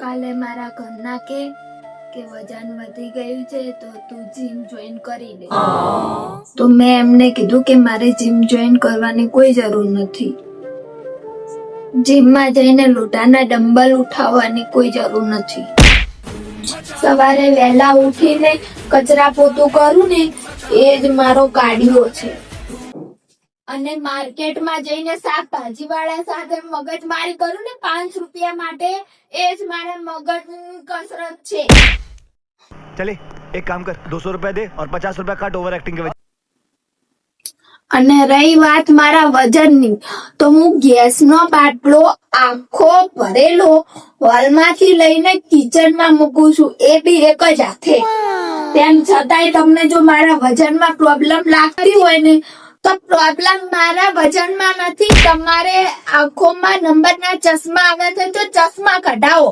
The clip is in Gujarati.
કાલે મારા ઘરના કે વજન વધી ગયું છે તો તું જીમ જોઈન કરી લે. તો મેં એમને કીધું કે મારે જીમ જોઈન કરવાની કોઈ જરૂર નથી. જીમમાં જઈને લોટાના ડમ્બલ ઉઠાવવાની કોઈ જરૂર નથી. સવારે વહેલા ઉઠીને કચરા પોતું કરું ને એ જ મારો કાર્ડિયો છે. અને માર્કેટમાં જઈને શાકભાજી વાળા સાથે મગજમારી કરું ને 5 રૂપિયા માટે એ જ મારા મગજની કસરત છે. चले एक काम कर 200 रुपया दे और 50 रुपया काट ओवर एक्टिंग के वजह. અને રહી વાત મારા વજનની તો હું ગેસનો બાટલો આખો ભરેલો હોલમાંથી લઈને કિચનમાં મૂકું છું, એ બી એક જ હાથે. તેમ છતાંય તમને જો મારા વજનમાં પ્રોબ્લેમ લાગતી હોય ને તો પ્રોબ્લેમ મારા વજનમાં નથી, તમારે આંખોમાં નંબરના ચશ્મા આવે છે તો ચશ્મા કઢાવો.